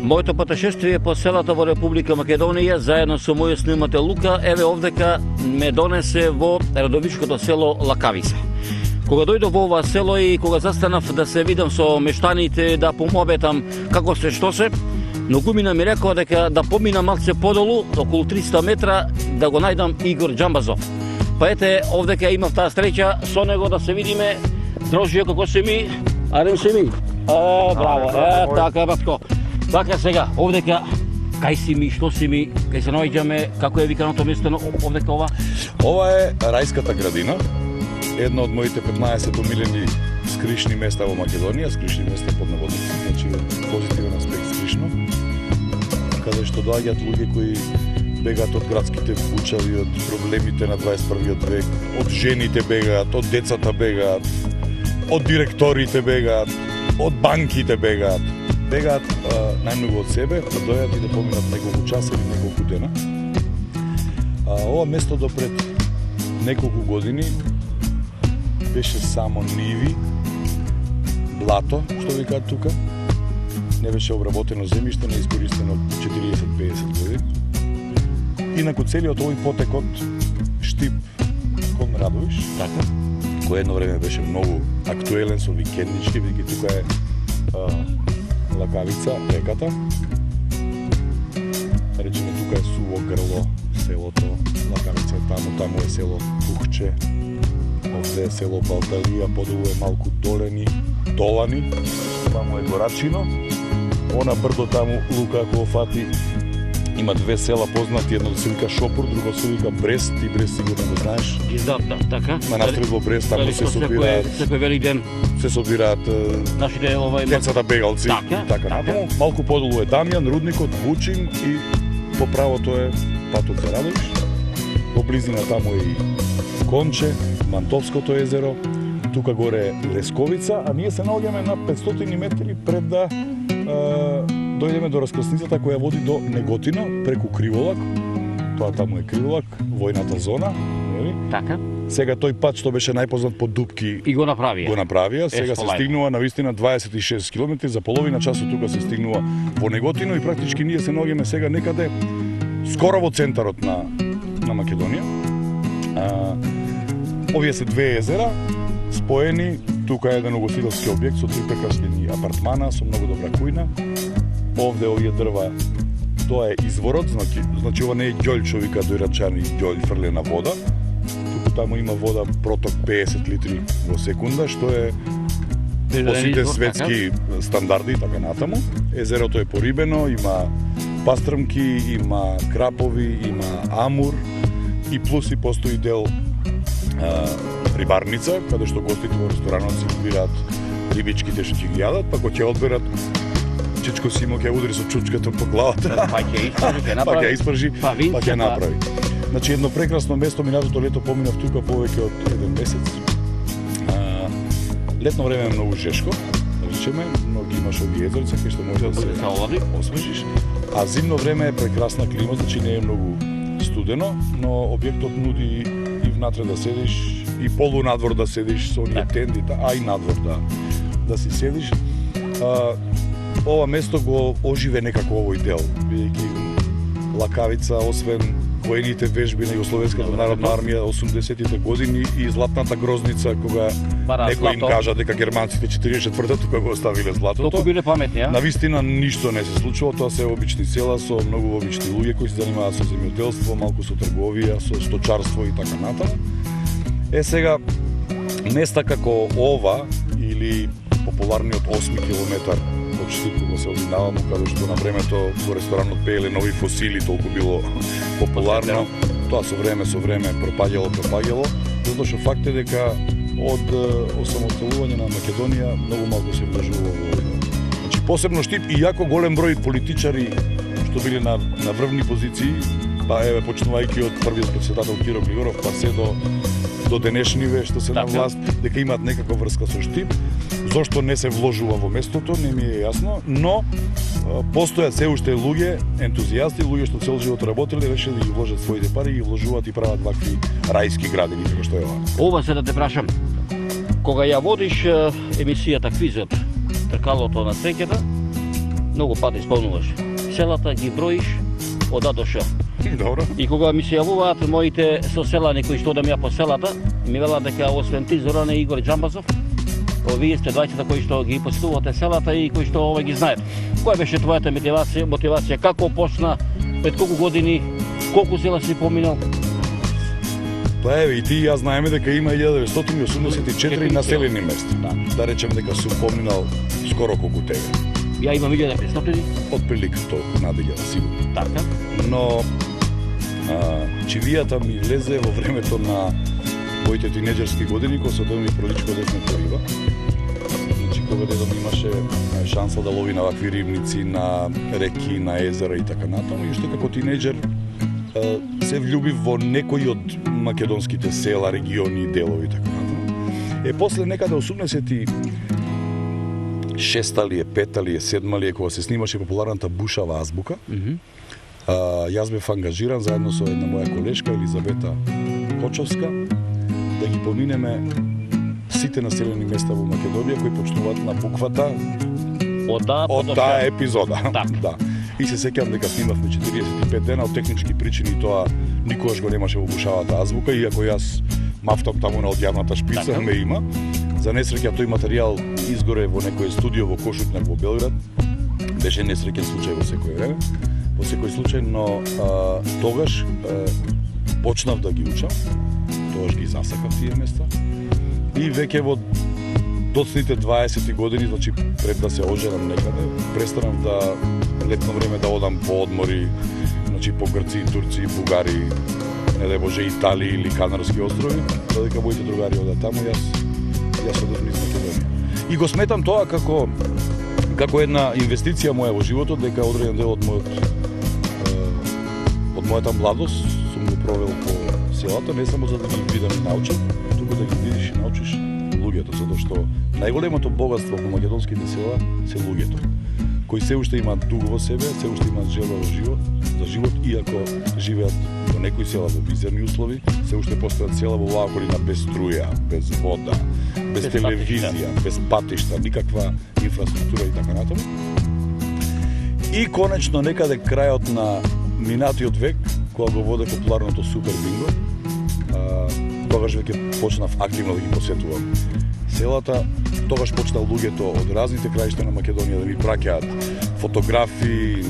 Моето патешествие по селата во Република Македонија заедно со мојот снимател Лука, еве овдека ме донесе во родовичкото село Лакавица. Кога дојдов во ова село и кога застанав да се видам со мештаните, да помобетам како се што се, многумина ми рекоа дека да помина малце подолу, околу 300 метра, да го најдам Игор Џамбазов. Па ете, овдека имав таа среќа со него да се видиме. Дружио, како се ми? Арем се ми? Браво, така батко. Така сега, овдека, кај си ми, што си ми, кај се наоѓаме, како е виканото место овдека ова? Ова е Рајската градина, едно од моите 15 омилени скришни места во Македонија, скришни места под наводници, значи позитивен аспект скришно, каде што доаѓаат луѓе кои бегаат од градските пучави, од проблемите на 21. век, од жените бегаат, од децата бегаат, од директорите бегаат, од банките бегаат најмногу од себе, да дојдат и да поминат неколку часа или неколку дена. Ова место до пред неколку години беше само ниви, блато, што викаат тука. Не беше обработено земјиште, не искористено 40-50 години. Инаку целиот овој потекот Штип кон Радовиш, Така. кој едно време беше многу актуелен со викендички, бидејќи тука е Лакавица, реката. Речеме, тука е суво грло, селото Лакавица е таму е село Тухче, овде е село Балталија, подолу е малку Долани, таму е Горачино, она брдо таму, Лука, ако фати, има две села познати, едно се вика Шопур, друго се вика Брест, и Брест сигурно го знаеш. Да, така. Манастирот во Брест, таму се собираат. Секој вели ден. Се собираат Нашите децата бегалци, така натаму. Малку подолу е Дамјан, Рудникот, Вучин и по правото е патот за Радовиш. Во близина таму е и Конче, Мантовското езеро, тука горе е Лесковица, а ние се наоѓаме на 500 метри пред да дојдеме до раскрсницата која води до Неготино преку Криволак. Тоа таму е Криволак, војната зона, нели? Така. Сега тој пат што беше најпознат по дупки И го направија. сега се стигнува на вистина 26 км, за половина час од тука се стигнува во Неготино и практички ние се наоѓаме сега некаде скоро во центарот на Македонија. Овие се две езера споени, тука е еден угостителски објект со 3 прекрасни апартмана со многу добра кујна. Овде овие дрва, тоа е изворот, значи ова не е ѓолј што вика дојрачани ѓолј фрлена вода. Туку таму има вода проток 50 литри во секунда, што е по сите светски стандарди и така натаму. Езерото е порибено, има пастрмки, има крапови, има амур и плюс и постои дел рибарница, каде што гостите во ресторанот си бираат рибичките што ќе ги јадат, па кога ќе одберат Чичко Симо ќе удри со чучката по главата. Па ќе испржи, па ќе направи. Значи едно прекрасно место, минатото лето поминав тука повеќе од 1 месец. Летно време е многу жешко, речеме, но ги имаш овие езерца кај што може да се освежиш. А зимно време е прекрасна клима, значи не е многу студено, но објектот нуди и внатре да седиш, и полунадвор да седиш со оние тендите, а и надвор да си седиш. Ова место го оживе некако овој дел, бидејќи Лакавица, освен воените вежби на Југословенската народна армија 80-тите години и златната грозница, кога некој им кажа дека германците 44-та тука го оставиле златото. Толку биле паметни, а? Навистина ништо не се случува, тоа се обични села со многу обични луѓе кои се занимаваат со земјоделство, малку со трговија, со сточарство и така натаму. Сега места како ова или популарниот 8 километар од Штип кога се одинаваме, каде што на времето во ресторанот пееле нови фосили, толку било популарно. Тоа со време пропаѓало, затоа што факт е дека од осамосталување на Македонија многу малку се вложува во ова. Значи посебно Штип, иако голем број политичари што биле на врвни позиции, па еве почнувајќи од првиот претседател Киро Глигоров, па се до денешниве што се на власт, дека имаат некаква врска со Штип. Зошто не се вложува во местото, не ми е јасно, но постојат се уште луѓе, ентузијасти, луѓе што цел живот работеле, решили да ги вложат своите пари и вложуваат и прават вакви рајски градини, како што е ова. Ова се да те прашам, кога ја водиш емисијата Квизот, тркалото на среќата, многу пати спомнуваш. Селата ги броиш од А до Ш. Добро. И кога ми се јавуваат моите соселани кои што одам ја по селата, ми велат дека освен ти, Зоране и Игор Џамбазов, вие сте двајцата кои што ги посетувате селата и кои што ги знаат. Која беше твојата мотивација, како почна, пред колку години, колку села си поминал? Па еве и ти и јас знаеме дека има 1984 населени места. Да речем дека сум поминал скоро колку тебе. Ја имам 1500. Отприлика толку надеѓа сигурно. Така. Но чивијата ми лезе во времето на моите тинеџерски години, кога се ми приличко десна риба. Значи, кога дедо ми имаше шанса да лови на вакви рибници, на реки, на езера и така натаму, и уште како тинеџер се влюбив во некои од македонските села, региони, делови и така натаму. После некаде 86-та ли е, 5-та ли е, 7-та ли е, кога се снимаше популарната Бушава азбука, јас бев ангажиран заедно со една моја колешка Елизабета Кочовска да ги поминеме сите населени места во Македонија кои почнуваат на буквата од таа епизода. Да. И се сеќавам дека снимавме 45 дена, од технички причини тоа никогаш го немаше во Бушавата азбука, иако јас мафтам таму на одјавната шпица, ме има. За несреќа тој материјал изгоре во некој студио во Кошутнак во Белград. Беше несреќен случај во секој време. Во секој случај, но тогаш почнав да ги учам, тогаш ги засакав тие места и веќе во доцните 20 години, значи пред да се оженам некаде, престанав да летно време да одам по одмори, значи по Грци, Турци, Бугари, не дај Боже Италија или Канарски острови, додека моите другари одат таму, јас одев низ Македонија. И го сметам тоа како една инвестиција моја во животот, дека одреден дел од мојата младост сум го провел по селата, не само за да ги видам и научам, туку да ги видиш и научиш луѓето, затоа што најголемото богатство во македонските села се луѓето, кои се уште имаат дух во себе, се уште имаат желба за живот, иако живеат во некои села во мизерни услови, се уште постојат села во оваа околина без струја, без вода, без телевизија, без патишта, никаква инфраструктура и така натаму. И конечно некаде крајот на минатиот век, кога го воде популарното Супер Бинго, тогаш веќе почнав активно да ги посетувам селата. Тогаш почнаа луѓето од разните краишта на Македонија да ми праќаат фотографии,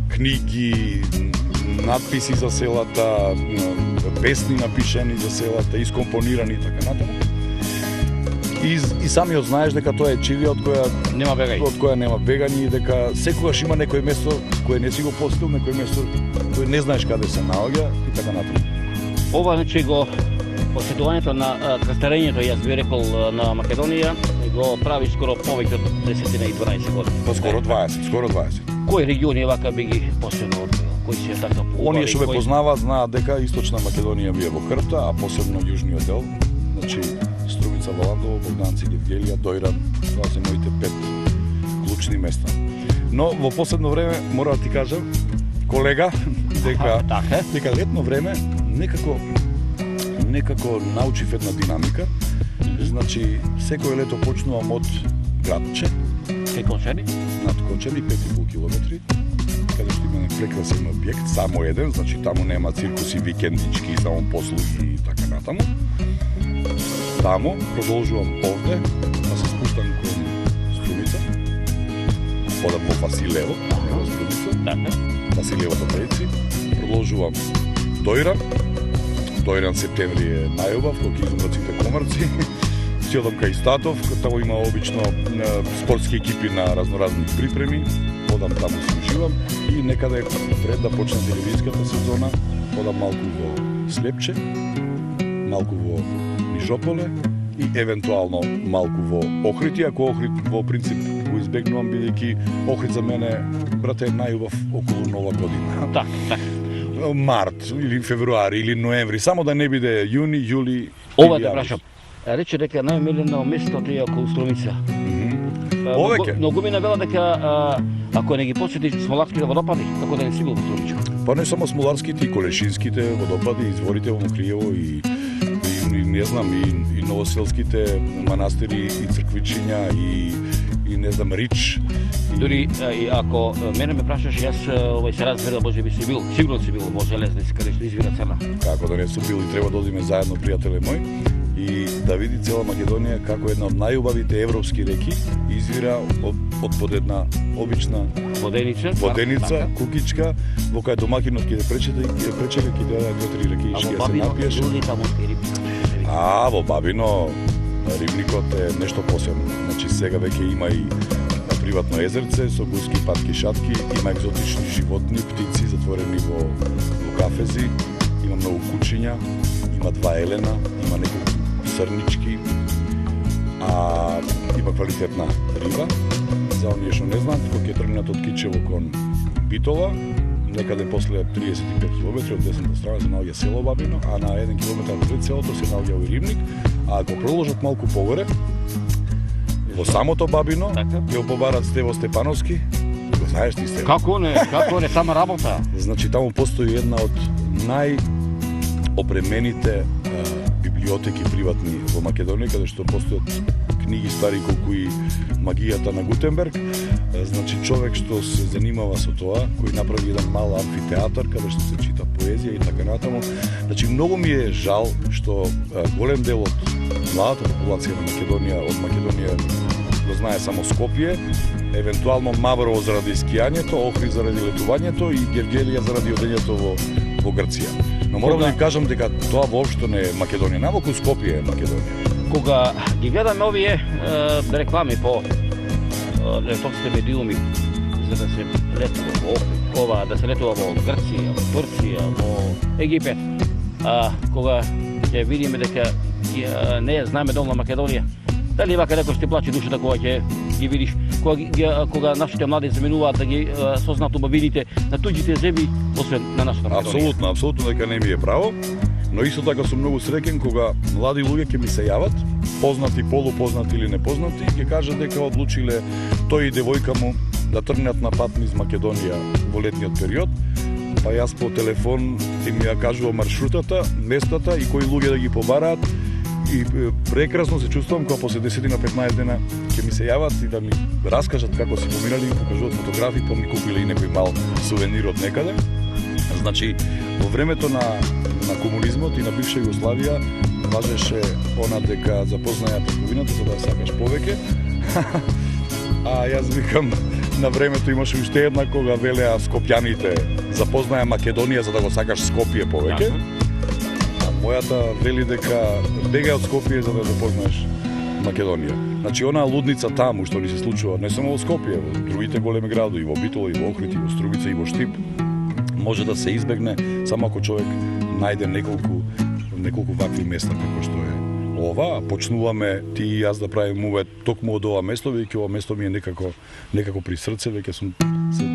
книги, надписи за селата, песни напишани за селата, искомпонирани и така натаму. И самиот знаеш дека тоа е чивија од која нема бегање и дека секогаш има некој место кое не си го посетил, некој место кое не знаеш каде се наоѓа и така натаму. Ова значи го посетувањето на крстарењето, јас би рекол, на Македонија, го прави скоро повеќе од 10 и 12 години. Скоро 20. Кои региони вака би ги посетил? Кои се така по? Оние што ме познаваат знаат дека Источна Македонија ми е во крвта, а посебно јужниот дел, значи Струмица, Валандово, Богданци, Гевгелија, Дојран, тоа се моите 5 клучни места. Но во последно време мора да ти кажам, колега, дека летно време некако научив една динамика. Значи секој лето почнувам од градче, над Кочани, 5,5 километри, каде што има прекрасен објект, само еден, значи таму нема циркуси, викендички, само послуги и така натаму. Таму продолжувам овде, да се спуштам кон Струмица, одам по Василево, Василевото преци, продолжувам Дојран септември е најубав, кога ќе изумрат сите комарци. Си одам кај Статов, таму има обично спортски екипи на разноразни припреми, одам таму си уживам и некаде пред да почне телевизиската сезона, одам малку во Слепче, малку во Нижополе и евентуално малку во Охрид, иако Охрид во принцип го избегнувам, бидејќи Охрид за мене, брате, е најубав околу Нова година. Так. Март или февруари или ноември, само да не биде јуни, јули. Ова те прашам. Рече дека најмилено место е околу Струмица. Многу ми навела дека ако не ги посетиш смоларските водопади, како да не си бил во Струмичко? Па не само смоларските, и колешинските водопади, изворите во Мокриево и не знам, и новоселските манастири и црквичиња и и не знам Рич. Дури и ако мене ме прашаш, јас се разбира, може би си бил, сигурно си бил во железници каде што извира цена. Како да не сум бил и треба да одиме заедно, пријателе мој, и да види цела Македонија како една од најубавите европски реки извира од една обична воденица, кукичка, во кај домакинот ќе пречели, ќе даде 2-3 реки и ќе се напиеш. Во Бабино рибникот е нешто посебно. Значи сега веќе има и приватно езерце со гуски, патки, шатки, има екзотични животни, птици затворени во кафези, има многу кучиња, има 2 елена, има неколку срнички, има квалитетна риба. За оние што не знаат, кога ќе тргнат од Кичево кон Битола, некаде после 35 км од десната страна се наоѓа село Бабино, а на 1 км пред селото се наоѓа овој рибник, а ако продолжат малку погоре, во самото Бабино, ќе побарат Стево Степановски, го знаеш ти Стево? Како не, сама работа. Значи таму постои една од најопремените библиотеки приватни во Македонија, каде што постојат книги стари колку и магијата на Гутенберг. Значи човек што се занимава со тоа, кој направи еден мал амфитеатар каде што се чита поезија и така натаму. Значи многу ми е жал што голем дел од младата популација на Македонија, од Македонија го знае само Скопје, евентуално Маврово заради скијањето, Охрид заради летувањето и Гевгелија заради одењето во Грција. Но морам да ви кажам дека тоа воопшто не е Македонија, навоку Скопје е Македонија. Кога ги гледаме овие реклами по летовските медиуми за да се летува во Охрид, да се летува во Грција, во Турција, во Египет, кога ќе видиме дека не ја знаеме долна Македонија, дали вака некој ще плаче душата кога ќе ги видиш, кога нашите млади заминуваат да ги сознат убавините на туѓите земји, освен на нашата Македонија? Апсолутно дека не ми е право, но исто така сум многу среќен кога млади луѓе ќе ми се јават, познати, полупознати или непознати, и ќе кажат дека одлучиле тој и девојка му да тргнат на пат низ Македонија во летниот период, па јас по телефон им ја кажувам маршрутата, местата и кои луѓе да ги побараат. И прекрасно се чувствувам кога после 10-15 дена ќе ми се јават и да ми раскажат како си поминали, покажуваат фотографии, па ми купиле и некој мал сувенир од некаде. Значи, во времето на комунизмот и на бивша Југославија важеше она дека запознаја трговината за да сакаш повеќе. А јас викам, на времето имаше уште една кога велеа скопјаните запознаја Македонија за да го сакаш Скопје повеќе. Мојата вели дека бегај од Скопје за да запознаеш Македонија. Значи, онаа лудница таму што ни се случува не само во Скопје, во другите големи градови, и во Битола, и во Охрид, и во Струмица, и во Штип, може да се избегне само ако човек најде неколку вакви места како што е ова. Почнуваме ти и јас да правиме уве токму од ова место, веќе ова место ми е некако при срце, веќе се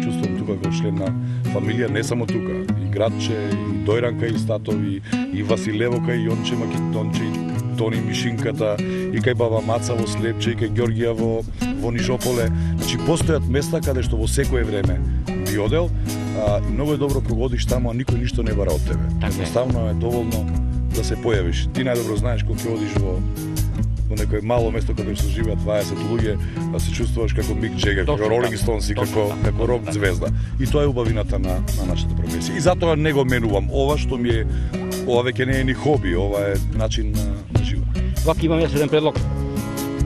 чувствувам тука како член на фамилија, не само тука, и Градче, и Дојранка, и Статови, и Василевока, и Јонче Македонче, и Тони Мишинката, и кај Баба Маца во Слепче, и кај Ѓоргија во Нижополе. Значи, постојат места каде што во секое време би одел, и многу е добро кога одиш таму, а никој ништо не бара од тебе. Едноставно е доволно да се појавиш. Ти најдобро знаеш кога ќе одиш во некое мало место каде се живеат 20 луѓе, да се чувствуваш како Мик Джегер, како Ролинг Стоунс и како рок звезда. И тоа е убавината на нашата професија. И затоа не го менувам ова што ми е, ова веќе не е ни хоби, ова е начин на живот. Вака имам јас еден предлог.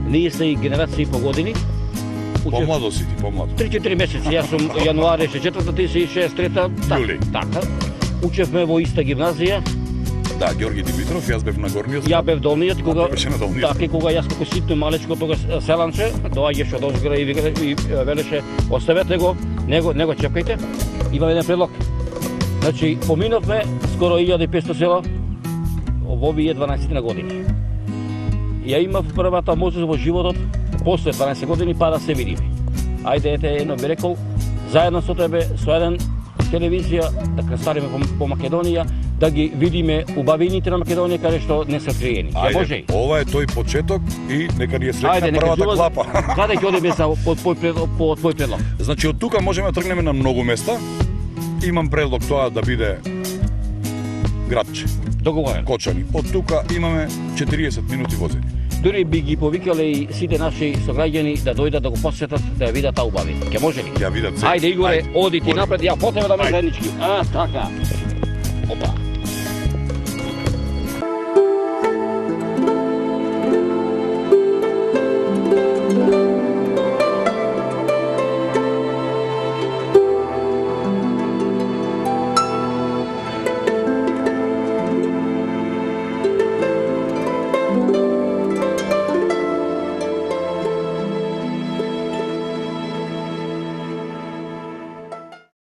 Ние сте и генерации по години. Помладо си ти, помладо. 3-4 месеци, јас сум јануари 4-та, ти си 6-3-та. Јули. Така. Учевме во иста гимназија. Да, Ѓорги Димитров, јас бев на горниот. Ја бев долниот, кога така кога јас како ситно малечко тогаш селанче, доаѓаше од озгора и велеше оставете го, него чекајте. Имам еден предлог. Значи, поминовме скоро 1500 села во овие 12 на години. Ја имав првата можност во животот после 12 години па да се видиме. Ајде, ете, едно би рекол, заедно со тебе, со еден телевизија, да крстариме по Македонија, да ги видиме убавините на Македонија каде што не се криени. Ајде, ова е тој почеток и нека ни е среќна првата клапа. Каде ќе одиме по твој предлог? Значи, од тука можеме да тргнеме на многу места. Имам предлог тоа да биде Градче. Договорено. Кочани. Од тука имаме 40 минути возење. Дури би ги повикале и сите наши сограѓани да дојдат да го посетат, да ја видат таа убави. Ќе може ли? Ја видат се. Ајде Игоре, оди ти Оди. напред, ја потреба да ме Ајде. заеднички. Така. Опа.